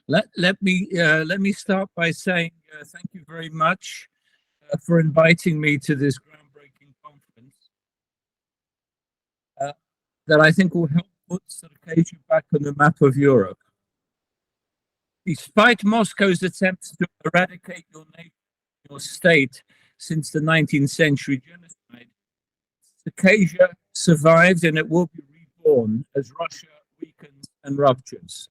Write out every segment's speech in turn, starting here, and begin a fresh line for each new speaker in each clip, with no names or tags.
Let me start by saying thank you very much for inviting me to this groundbreaking conference that I think will help put Circassia back on the map of Europe. Despite Moscow's attempts to eradicate your nation, your state since the 19th century genocide, Circassia survived and it will be reborn as Russia weakens and ruptures.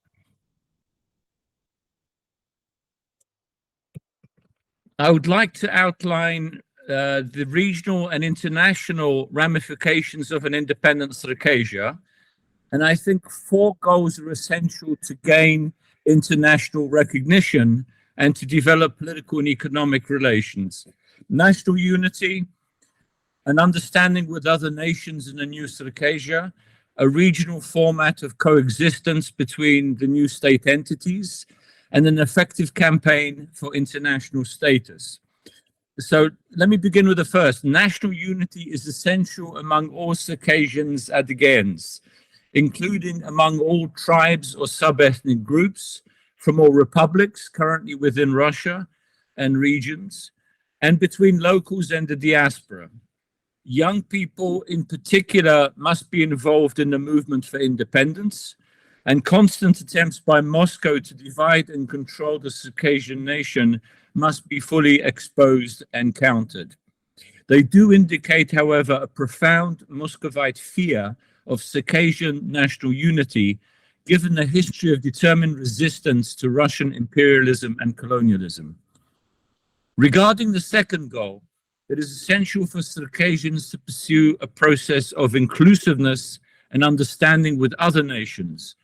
I would like to outline the regional and international ramifications of an independent Circassia, and I think 4 goals are essential to gain international recognition and to develop political and economic relations. National unity, an understanding with other nations in a new Circassia, a regional format of coexistence between the new state entities, and an effective campaign for international status. So let me begin with the first. National unity is essential among all Circassians Adigeans, including among all tribes or sub-ethnic groups from all republics currently within Russia and regions, and between locals and the diaspora. Young people in particular must be involved in the movement for independence, and constant attempts by Moscow to divide and control the Circassian nation must be fully exposed and countered. They do indicate, however, a profound Muscovite fear of Circassian national unity, given the history of determined resistance to Russian imperialism and colonialism. Regarding the second goal, it is essential for Circassians to pursue a process of inclusiveness and understanding with other nations,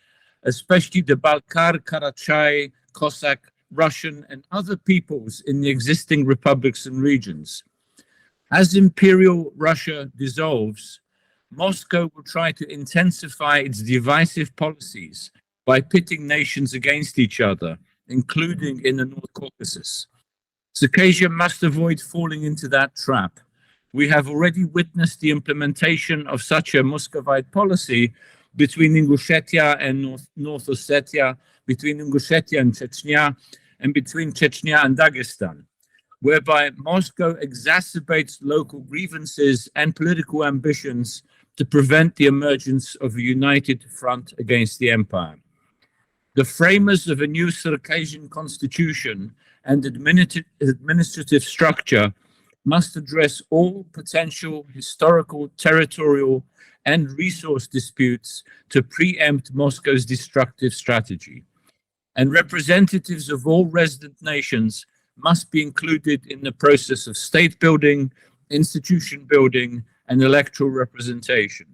especially the Balkar, Karachay, Cossack, Russian, and other peoples in the existing republics and regions. As Imperial Russia dissolves, Moscow will try to intensify its divisive policies by pitting nations against each other, including in the North Caucasus. Circassia must avoid falling into that trap. We have already witnessed the implementation of such a Muscovite policy between Ingushetia and North Ossetia, between Ingushetia and Chechnya, and between Chechnya and Dagestan, whereby Moscow exacerbates local grievances and political ambitions to prevent the emergence of a united front against the empire. The framers of a new Circassian constitution and administrative structure must address all potential historical, territorial, and resource disputes to preempt Moscow's destructive strategy. And representatives of all resident nations must be included in the process of state building, institution building, and electoral representation.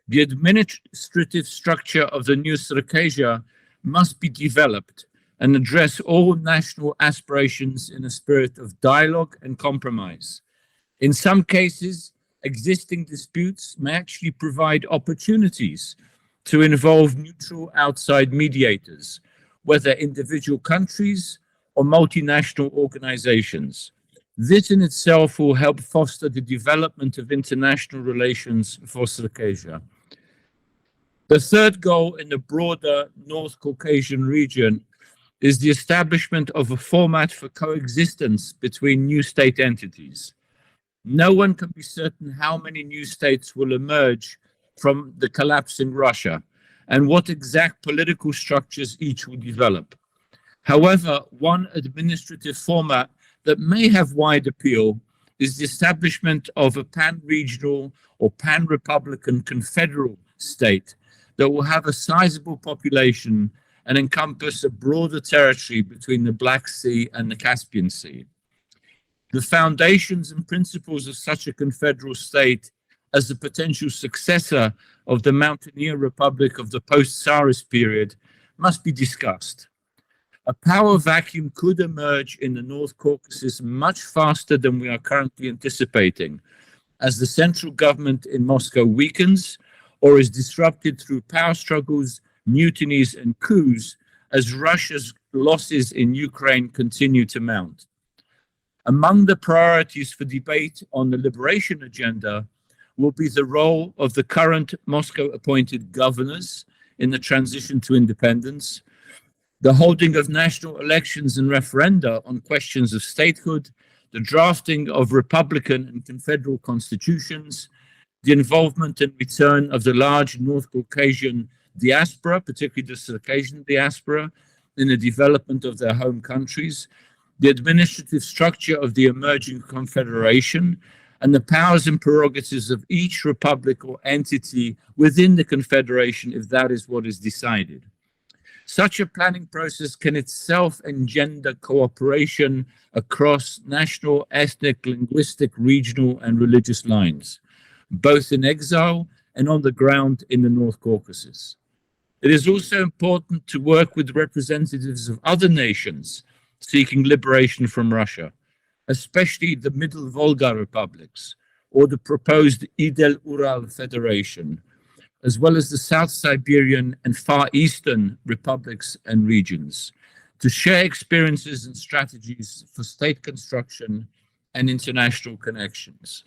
The administrative structure of the new Circassia must be developed and address all national aspirations in a spirit of dialogue and compromise. In some cases, existing disputes may actually provide opportunities to involve neutral outside mediators, whether individual countries or multinational organizations. This in itself will help foster the development of international relations for Circassia. The third goal in the broader North Caucasian region is the establishment of a format for coexistence between new state entities. No one can be certain how many new states will emerge from the collapsing Russia and what exact political structures each will develop. However, one administrative format that may have wide appeal is the establishment of a pan-regional or pan-republican confederal state that will have a sizable population and encompass a broader territory between the Black Sea and the Caspian Sea. The foundations and principles of such a confederal state as the potential successor of the mountaineer republic of the post-Tsarist period must be discussed. A power vacuum could emerge in the North Caucasus much faster than we are currently anticipating, as the central government in Moscow weakens or is disrupted through power struggles, mutinies, and coups as Russia's losses in Ukraine continue to mount. Among the priorities for debate on the liberation agenda will be the role of the current Moscow-appointed governors in the transition to independence, the holding of national elections and referenda on questions of statehood, the drafting of republican and confederal constitutions, the involvement and return of the large North Caucasian diaspora, particularly the Circassian diaspora, in the development of their home countries, the administrative structure of the emerging confederation, and the powers and prerogatives of each republic or entity within the confederation, if that is what is decided. Such a planning process can itself engender cooperation across national, ethnic, linguistic, regional, and religious lines, both in exile and on the ground in the North Caucasus. It is also important to work with representatives of other nations seeking liberation from Russia, especially the Middle Volga republics or the proposed Idel-Ural Federation, as well as the South Siberian and Far Eastern republics and regions, to share experiences and strategies for state construction and international connections.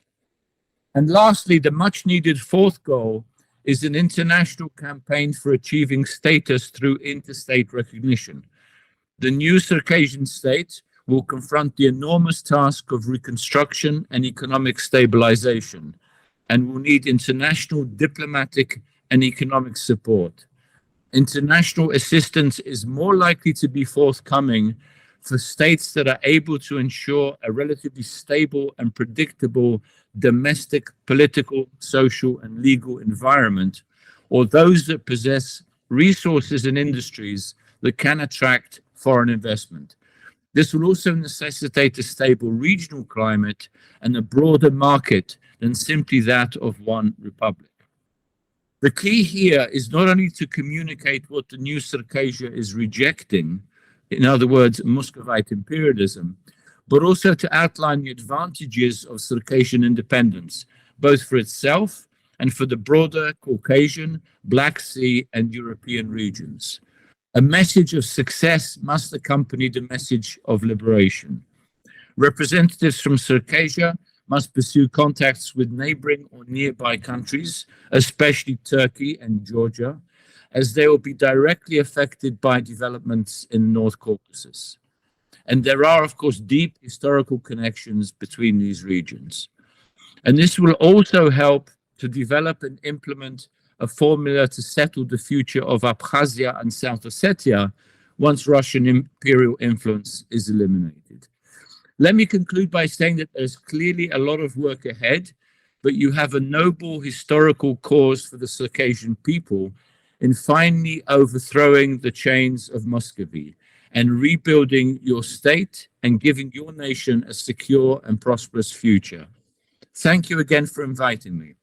And lastly, the much needed fourth goal is an international campaign for achieving status through interstate recognition. The new Circassian state will confront the enormous task of reconstruction and economic stabilization, and will need international diplomatic and economic support. International assistance is more likely to be forthcoming for states that are able to ensure a relatively stable and predictable domestic, political, social, and legal environment, or those that possess resources and industries that can attract foreign investment. This will also necessitate a stable regional climate and a broader market than simply that of one republic. The key here is not only to communicate what the new Circassia is rejecting, in other words, Muscovite imperialism, but also to outline the advantages of Circassian independence, both for itself and for the broader Caucasian, Black Sea, and European regions. A message of success must accompany the message of liberation. Representatives from Circassia must pursue contacts with neighboring or nearby countries, especially Turkey and Georgia, as they will be directly affected by developments in North Caucasus. And there are, of course, deep historical connections between these regions. And this will also help to develop and implement a formula to settle the future of Abkhazia and South Ossetia once Russian imperial influence is eliminated. Let me conclude by saying that there's clearly a lot of work ahead, but you have a noble historical cause for the Circassian people in finally overthrowing the chains of Muscovy and rebuilding your state and giving your nation a secure and prosperous future. Thank you again for inviting me.